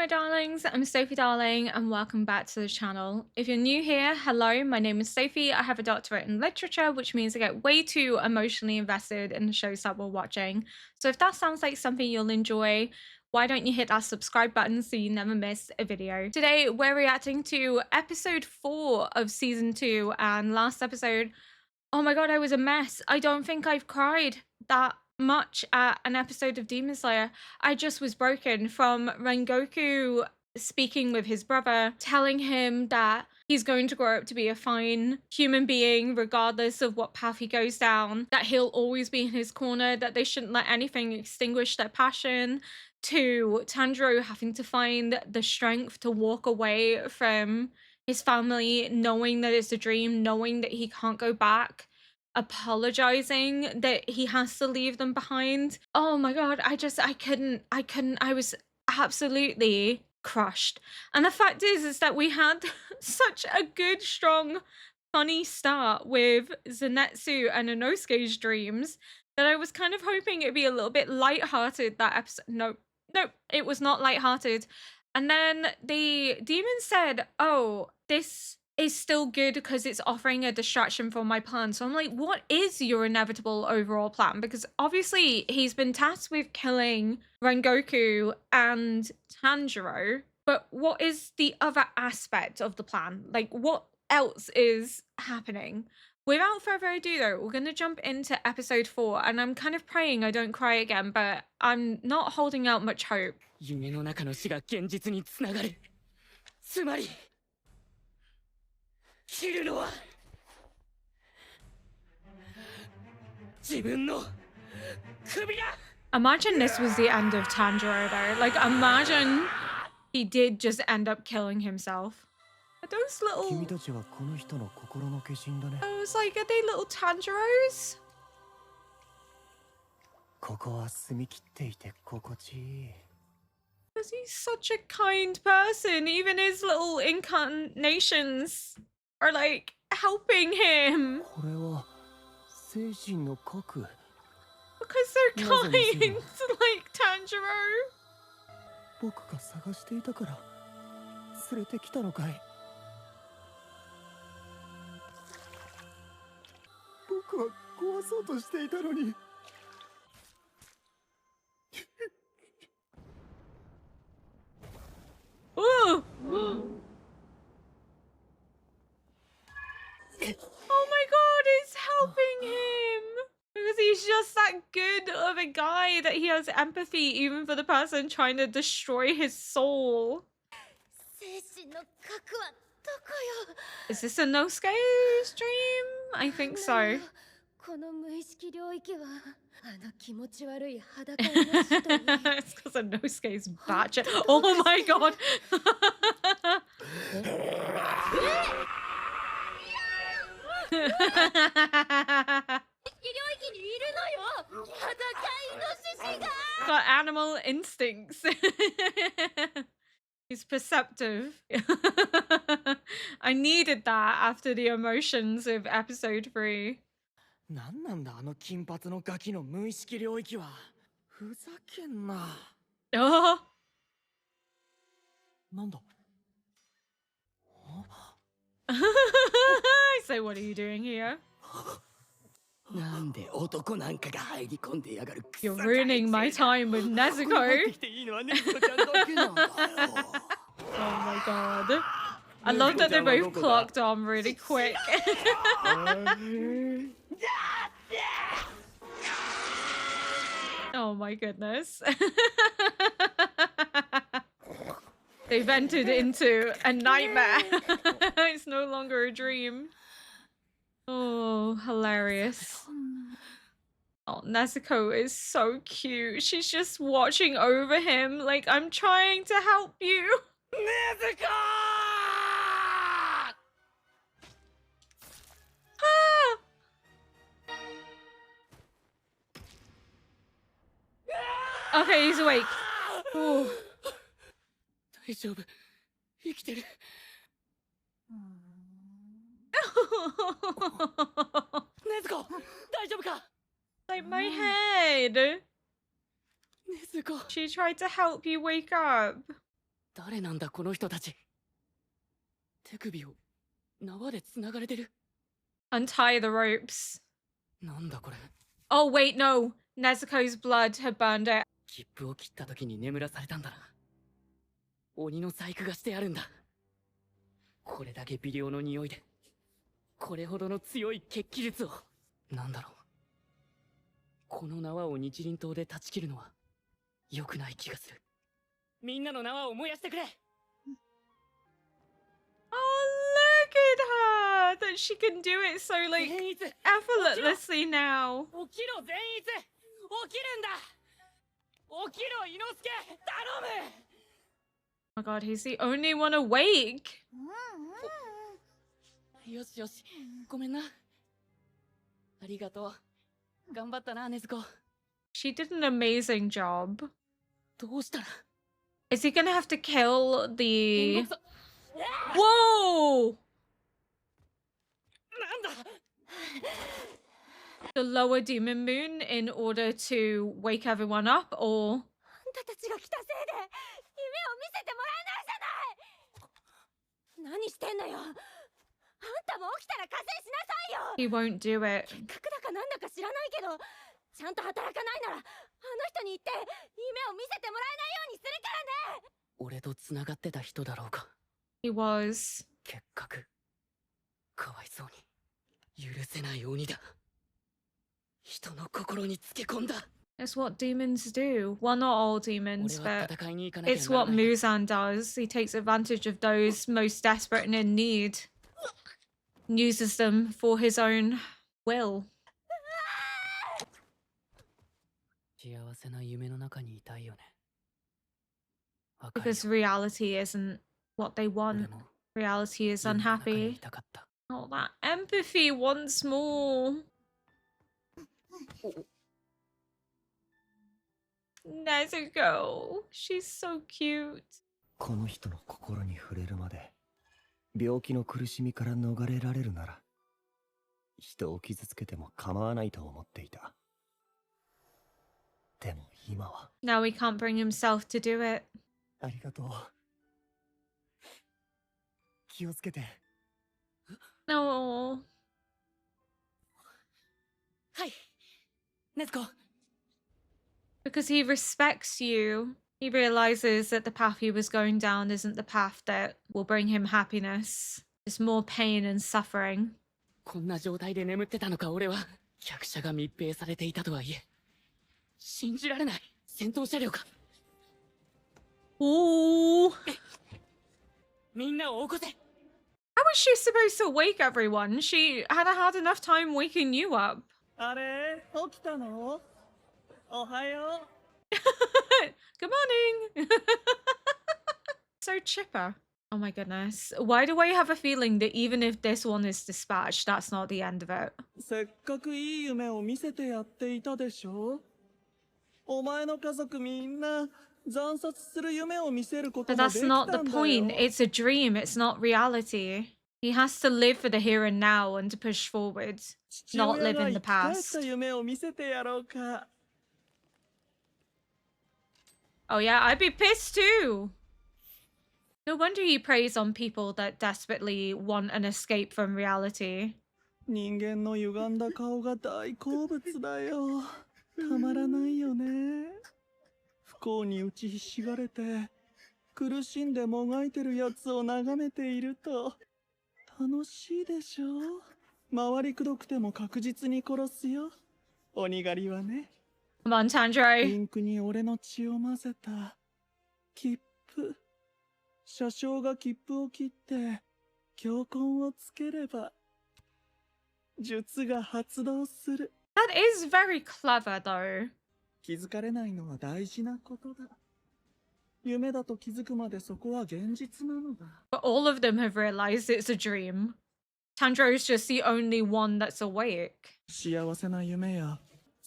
my darlings, I'm Sophie Darling and welcome back to the channel. If you're new here, hello, my name is Sophie. I have a doctorate in literature, which means I get way too emotionally invested in the shows that we're watching. So if that sounds like something you'll enjoy, why don't you hit that subscribe button so you never miss a video. Today we're reacting to episode 4 of season 2, and last episode, oh my god, I was a mess. I don't think I've cried that much at an episode of Demon Slayer. I just was broken from Rengoku speaking with his brother, telling him that he's going to grow up to be a fine human being regardless of what path he goes down, that he'll always be in his corner, that they shouldn't let anything extinguish their passion, to Tanjiro having to find the strength to walk away from his family, knowing that it's a dream, knowing that he can't go back, apologizing that he has to leave them behind. Oh my god, I couldn't, I was absolutely crushed. And the fact is that we had such a good, strong, funny start with Zenitsu and Inosuke's dreams that I was kind of hoping it'd be a little bit lighthearted that episode. Nope, it was not lighthearted. And then the demon said, oh, this is still good because it's offering a distraction from my plan. So I'm like, what is your inevitable overall plan? Because obviously he's been tasked with killing Rengoku and Tanjiro, but what is the other aspect of the plan? Like, what else is happening? Without further ado though, we're going to jump into episode 4, and I'm kind of praying I don't cry again, but I'm not holding out much hope. 夢の中の死が現実につながる。つまり切るのは自分の首だ。 Imagine this was the end of Tanjiro though. Like, imagine he did just end up killing himself. Are those little... I was like, are they little Tanjiros? ここは澄み切っていて心地いい。 Because he's such a kind person. Even his little incarnations are like helping him. これは精神の核。 Because they're kind like Tanjiro. 僕が探していたから連れてきたのかい。僕は壊そうとしていたのに。 Ooh. Oh my god, it's helping him! Because he's just that good of a guy that he has empathy even for the person trying to destroy his soul. Is this a Inosuke's dream? I think so. It's because Inosuke's batch. Oh my god! Got animal instincts. He's perceptive. I needed that after the emotions of episode 3. なんなんだあの金髪のガキの無意識領域は。ふざけんな。Oh. なんだ。 So what are you doing here? なんで男なんかが入り込んでやがる。 You're ruining my time with Nezuko. Oh my god. I love that they both clocked on really quick. Oh my goodness. They've entered into a nightmare. It's no longer a dream. Oh, hilarious. Oh, Nezuko is so cute. She's just watching over him like, I'm trying to help you. Nezuko! Ah! Okay, he's awake. Ooh. 大丈夫。生きてる。ネズコ、大丈夫か？ Like my head. ネズコ。 She tried to help you wake up. 誰なんだこの人たち。手首を縄で繋がれてる。 Untie the ropes. なんだこれ。 Oh, wait, no. Nezuko's blood had burned it. 切符を切った時に眠らされたんだな。鬼の細工がしてあるんだ。これだけ微量の匂いでこれほどの強い血気術を。なんだろう、この縄を日輪刀で断ち切るのは良くない気がする。みんなの縄を燃やしてくれ。 Oh, look at her! That she can do it so, like, 善逸、 effortlessly now. 起きろ善逸、起きるんだ。起きろ伊之助、頼む。 Oh my god, he's the only one awake. よしよし、ごめんな。ありがとう。頑張ったな、禰豆子。 She did an amazing job. どうしたら。 Is he gonna have to kill 煉 the... 獄さ。 Whoa! なんだ。 The lower demon moon in order to wake everyone up, or... あんたたちが来たせいで夢を見せてもらえないじゃない。何してんのよ。あんたも起きたら加勢しなさいよ。 He won't do it. せっかくだかなんだか知らないけど、ちゃんと働かないならあの人に言って夢を見せてもらえないようにするからね。俺と繋がってた人だろうか。 He was. 結核。かわいそうに。許せない鬼だ。人の心につけ込んだ。 It's what demons do. Well, not all 俺 demons, は but 戦いに行かなきゃ it's なら what ない。 Muzan does. He takes advantage of those most desperate and in need. Uses them for his own will. 幸せな夢の中にいたいよね。わかるよ。 Because reality isn't what they 俺 want. も Reality is 夢の中にい unhappy. たかった。 Oh, that empathy once more. Nezuko. She's so cute. この人の心に触れるまで病気の苦しみから逃れられるなら人を傷つけても構わないと思っていた。でも今は Now he can't bring himself to do it. ありがとう。気をつけて。 No. はい。禰豆子。 Because he respects you. He realizes that the path he was going down isn't the path that will bring him happiness. It's more pain and suffering. こんな状態で眠ってたのか俺は。客車が密閉されていたとはいえ。信じられない。戦闘車両か。 Ooh. みんなを起こせ。 How was she supposed to wake everyone? She had had enough time waking you up. あれ起きたの？おはよ Good morning. So chipper. Oh my goodness. Why do I have a feeling that even if this one is dispatched, that's not the end of it? う。せっかくいい夢を見せてやっていたでしょ。お前の家族みんな惨殺する夢を見せること But も that's できた not ん the だ point. よ。 It's a dream. It's not reality. He has to live for the here and now and to push forward, 父 not 親 live が in 生 the き返っ past. た夢を見せてやろうか。 Oh yeah, I'd be pissed too. No wonder he preys on people that desperately want an escape from reality. 人間の歪んだ顔が大好物だよ。たまらないよね。不幸に打ちひしがれて苦しんでもがいてるやつを眺めていると楽しいでしょ。回りくどくても確実に殺すよ。鬼狩りはね。 Come on, イ Tanjiro. ンクに俺の血を混ぜた切符。車掌が切符を切って教訓をつければ術が発動する。 That is very clever, though. 気づかれないのは大事なことだ。夢だと気づくまでそこは現実なのだ。 But all of them have realized it's a dream. Tanjiro's just the only one that's awake. 幸せな夢や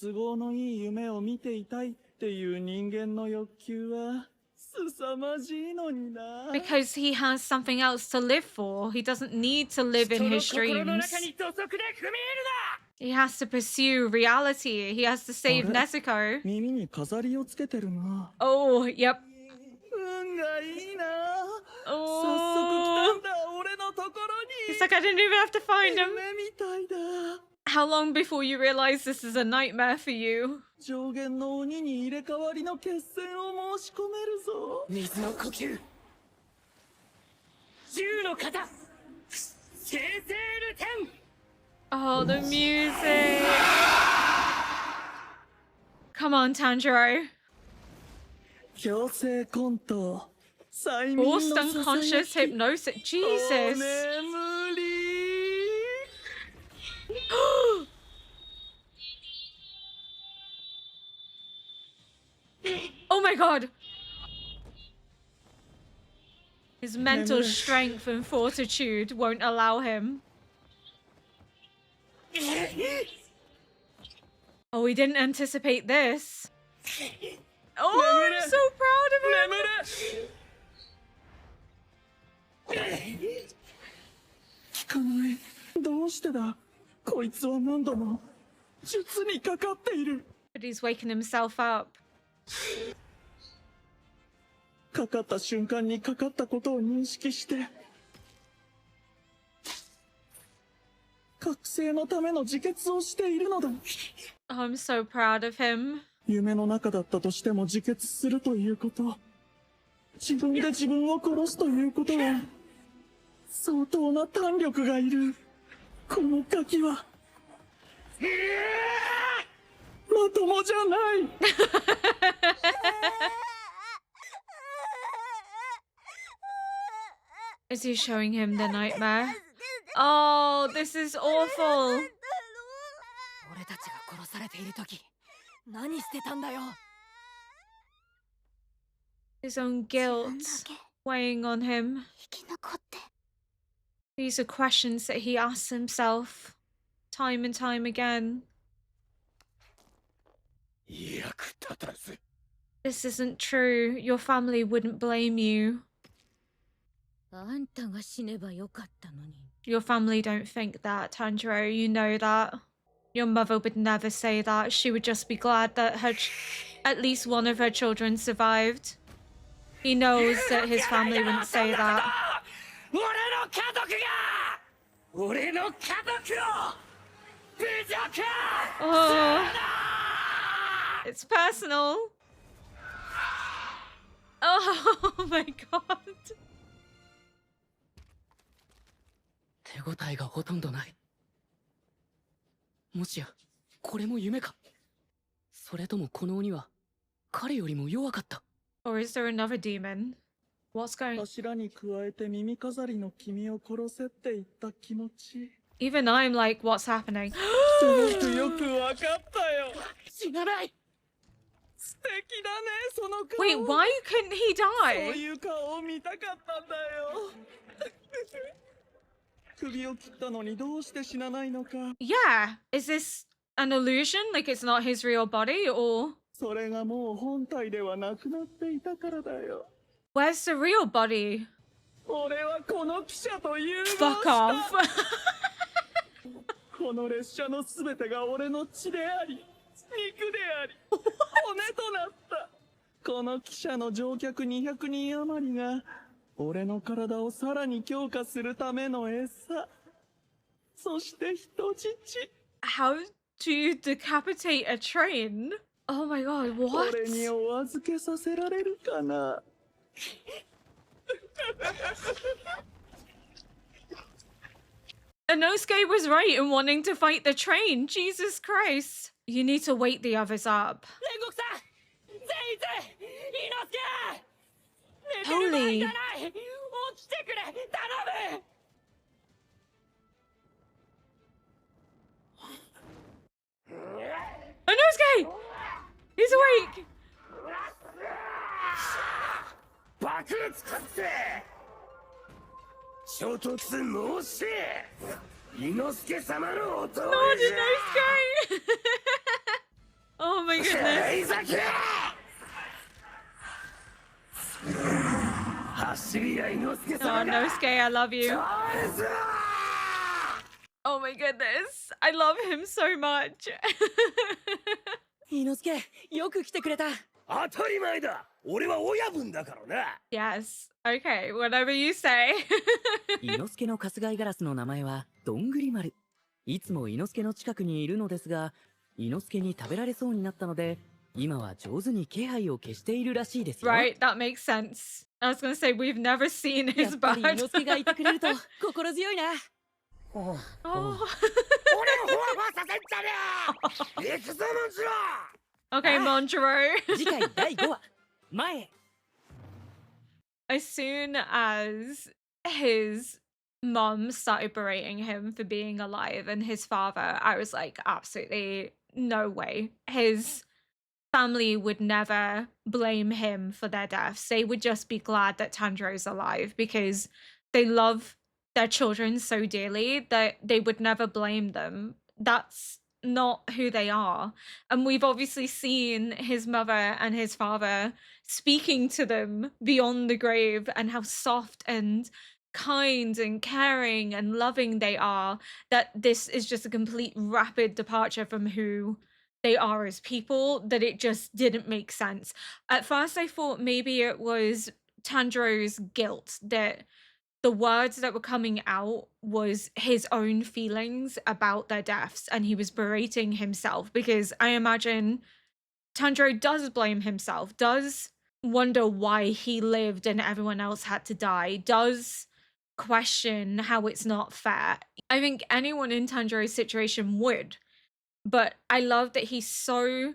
都合のいい夢を見ていたいっていう人間の欲求は凄まじいのにな。 Because he has something else to live for. He doesn't need to live in 人の his 心の dreams. 中に土足で踏み入る He has to pursue reality. He has to save Alright. Nezuko. 耳に飾りをつけてるな。 Oh, yep. 運がいいな。He's like, I didn't even have to find him. 夢みたいだ。 How long before you realize this is a nightmare for you? 上限の鬼に入れ替わりの決戦を申し込めるぞ。水の呼吸銃の型生成ルテン Oh, the music. Come on, Tanjiro. 強制コント。催眠の Forced ささや unconscious き。 hypnosis. お Jesus. 眠り。 Oh my god. His mental strength and fortitude won't allow him. Oh, we didn't anticipate this. Oh, I'm so proud of him. 聞かない。どうしてだ。こいつは何度も術にかかっている。 But he's waking himself up. かかった瞬間にかかったことを認識して覚醒のための自決をしているのだ。 Oh, I'm so proud of him. 夢の中だったとしても自決するということ、自分で自分を殺すということは相当な胆力がいる。このガキはまともじゃない。Is he showing him the nightmare? Oh, this is awful. 俺たちが殺されている時何してたんだよ His own guilt weighing on him. 生き残って These are questions that he asks himself time and time again. 役立たず。 This isn't true. Your family wouldn't blame you. あんたが死ねばよかったのに Your family don't think that, Tanjiro. You know that. Your mother would never say that. She would just be glad that at least one of her children survived. He knows that his family wouldn't say that. 俺の家族が俺の家族を侮辱 Oh, it's personal. Oh my god. 手応えがほとんどない。もしやこれも夢か。それともこの鬼は彼よりも弱かった。 Or is there another demon? What's going on? 柱に加えて耳飾りの君を殺せって言った気持ち、 Even I'm like, what's happening? すごくよくわかったよ。死なない。素敵だね、その顔。 Wait, why couldn't he そう die? いう顔を見たかったんだよ。首を切ったのにどうして死なないのか。 Yeah. Is this an illusion? Like it's not his real body? Or それがもう本体ではなくなっていたからだよ。 where's the real body? 俺はこの汽車と融合し Fuck た。 off. この列車のすべてが俺の血であり、肉であり、骨となった。この汽車の乗客200人余りが俺の体をさらに強化するための餌。そして人質。 How do you decapitate a train? Oh my god, what? 俺にお預けさせられるかな。Inosuke was right in wanting to fight the train. Jesus Christ. You need to wake the others up. 煉獄さん善逸伊之助寝てる Holy. 場合じゃない起きてくれ頼む Inosuke! He's awake! 爆裂発生衝突申し伊之助様の弟 Oh, Inosuke! Oh my goodness. 走りや伊之助 Oh, 様が Inosuke, I love you. 返す Oh my goodness. I love him so much. 伊之助よく来てくれた当たり前だ。俺は親分だからな。Yes. Okay, whatever you say. 伊之助の春日井ガラスの名前はどんぐり丸。いつも伊之助の近くにいるのですが、伊之助に食べられそうになったので、今は上手に気配を消しているらしいですよ。Right, that makes sense. I was gonna say we've never seen や his っぱり伊 bird. 之助がいてくれると心強いな。Oh. 俺をほわほわさせんじゃねえ。行くぞモンジロー。 Okay, Monjaro. 次回第5話、前へ。As soon as his mum started berating him for being alive and his father, I was like, absolutely no way. His family would never blame him for their deaths. They would just be glad that Tanjiro's alive because they love their children so dearly that they would never blame them. That's not who they are. And we've obviously seen his mother and his father speaking to them beyond the grave and how soft and kind and caring and loving they are, that this is just a complete rapid departure from who they are as people, that it just didn't make sense. At first I thought maybe it was Tanjiro's guilt, that the words that were coming out was his own feelings about their deaths and he was berating himself, because I imagine Tanjiro does blame himself, does wonder why he lived and everyone else had to die, does question how it's not fair. I think anyone in Tanjiro's situation would, but I love that he's so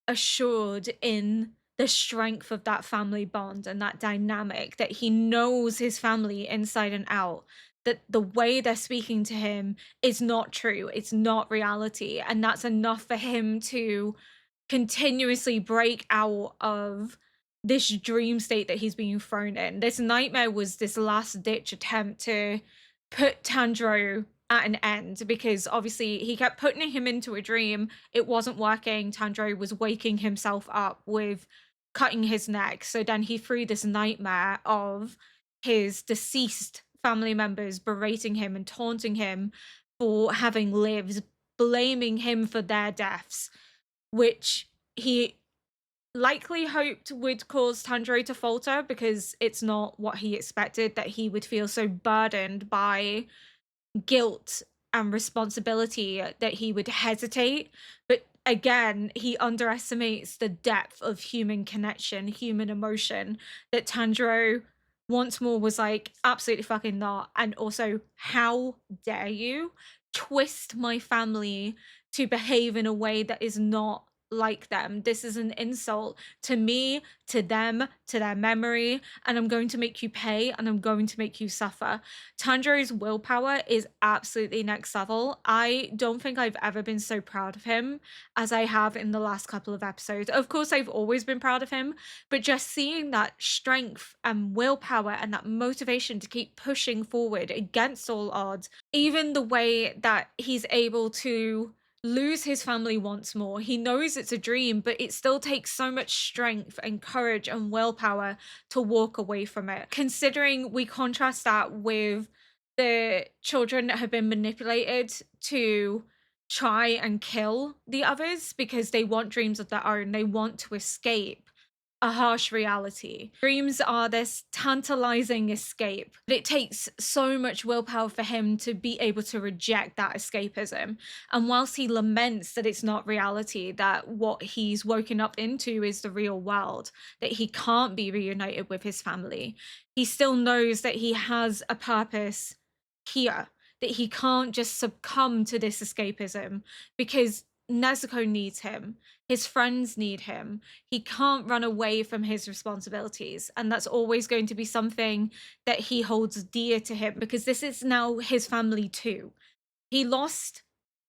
assured in the strength of that family bond and that dynamic, that he knows his family inside and out, that the way they're speaking to him is not true, it's not reality, and that's enough for him to continuously break out of this dream state that he's being thrown in. This nightmare was this last ditch attempt to put Tanjiro at an end, because obviously he kept putting him into a dream. It wasn't working. Tanjiro was waking himself up with cutting his neck. So then he threw this nightmare of his deceased family members berating him and taunting him for having lived, blaming him for their deaths, which he likely hoped would cause Tanjiro to falter, because it's not what he expected, that he would feel so burdened by guilt and responsibility that he would hesitate. But again, he underestimates the depth of human connection, human emotion, that Tanjiro once more was like, absolutely fucking not. And also, how dare you twist my family to behave in a way that is not like them. This is an insult to me, to them, to their memory, and I'm going to make you pay, and I'm going to make you suffer. Tanjiro's willpower is absolutely next level. I don't think I've ever been so proud of him as I have in the last couple of episodes. Of course, I've always been proud of him, but just seeing that strength and willpower and that motivation to keep pushing forward against all odds, even the way that he's able to lose his family once more. He knows it's a dream, but it still takes so much strength and courage and willpower to walk away from it. Considering we contrast that with the children that have been manipulated to try and kill the others because they want dreams of their own, they want to escape a harsh reality. Dreams are this tantalizing escape, but it takes so much willpower for him to be able to reject that escapism. And whilst he laments that it's not reality, that what he's woken up into is the real world, that he can't be reunited with his family, he still knows that he has a purpose here, that he can't just succumb to this escapism, because Nezuko needs him. His friends need him. He can't run away from his responsibilities. And that's always going to be something that he holds dear to him, because this is now his family too. He lost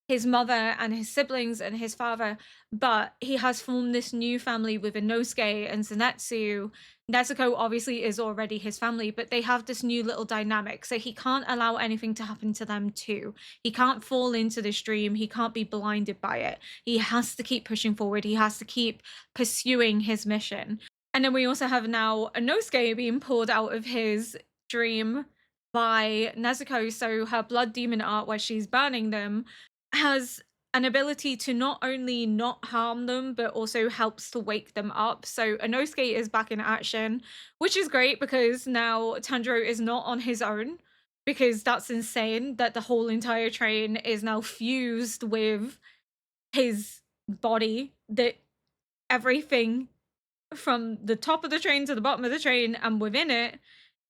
his mother and his siblings and his father, but he has formed this new family with Inosuke and Zenitsu. Nezuko obviously is already his family, but they have this new little dynamic, so he can't allow anything to happen to them too. He can't fall into this dream. He can't be blinded by it. He has to keep pushing forward. He has to keep pursuing his mission. And then we also have now Inosuke being pulled out of his dream by Nezuko, so her blood demon art, where she's burning them, has an ability to not only not harm them, but also helps to wake them up. So Inosuke is back in action, which is great because now Tanjiro is not on his own, because that's insane that the whole entire train is now fused with his body, that everything from the top of the train to the bottom of the train and within it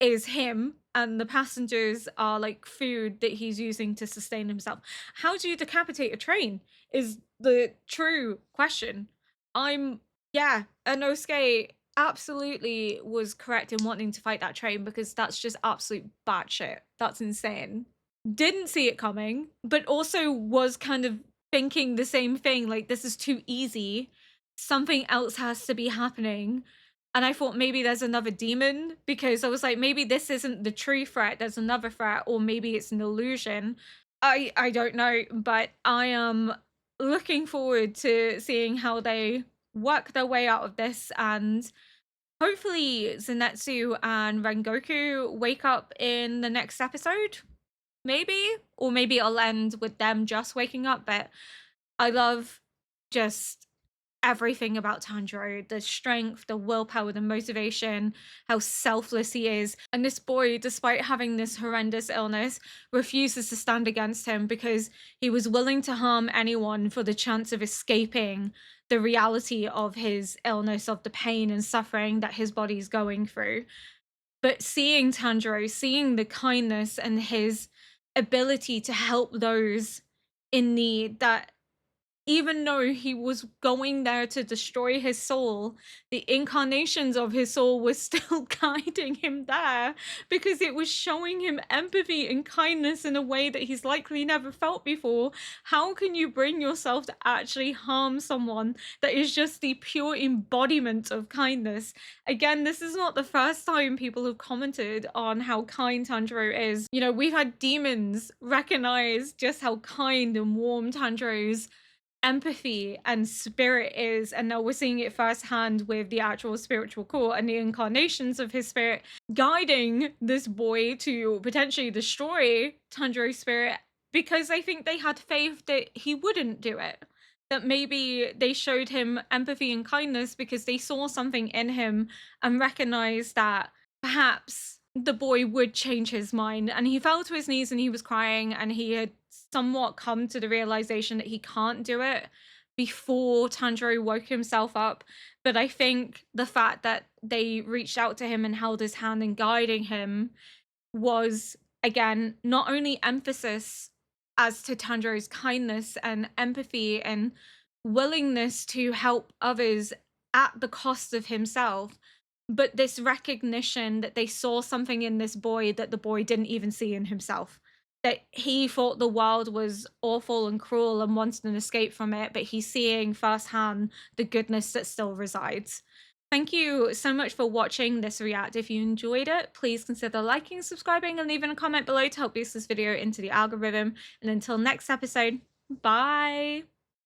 is him, and the passengers are like food that he's using to sustain himself. How do you decapitate a train is the true question. Yeah, Inosuke absolutely was correct in wanting to fight that train, because that's just absolute batshit. That's insane. Didn't see it coming, but also was kind of thinking the same thing, like, this is too easy, something else has to be happening. And I thought maybe there's another demon, because I was like, maybe this isn't the true threat, there's another threat, or maybe it's an illusion. I don't know, but I am looking forward to seeing how they work their way out of this, and hopefully Zenitsu and Rengoku wake up in the next episode. Maybe, or maybe it'll end with them just waking up. But I love just everything about Tanjiro, the strength, the willpower, the motivation, how selfless he is. And this boy, despite having this horrendous illness, refuses to stand against him, because he was willing to harm anyone for the chance of escaping the reality of his illness, of the pain and suffering that his body's going through. But seeing Tanjiro, seeing the kindness and his ability to help those in need, that even though he was going there to destroy his soul, the incarnations of his soul were still guiding him there, because it was showing him empathy and kindness in a way that he's likely never felt before. How can you bring yourself to actually harm someone that is just the pure embodiment of kindness? Again, this is not the first time people have commented on how kind Tanjiro is. You know, we've had demons recognize just how kind and warm Tanjiro's empathy and spirit is, and now we're seeing it firsthand with the actual spiritual core and the incarnations of his spirit guiding this boy to potentially destroy Tanjiro's spirit, because I think they had faith that he wouldn't do it, that maybe they showed him empathy and kindness because they saw something in him and recognized that perhaps the boy would change his mind. And he fell to his knees and he was crying, and he had somewhat come to the realization that he can't do it before Tanjiro woke himself up. But I think the fact that they reached out to him and held his hand and guiding him was, again, not only emphasis as to Tanjiro's kindness and empathy and willingness to help others at the cost of himself, but this recognition that they saw something in this boy that the boy didn't even see in himself. That he thought the world was awful and cruel and wanted an escape from it, but he's seeing firsthand the goodness that still resides. Thank you so much for watching this react. If you enjoyed it, please consider liking, subscribing, and leaving a comment below to help boost this video into the algorithm. And until next episode, bye!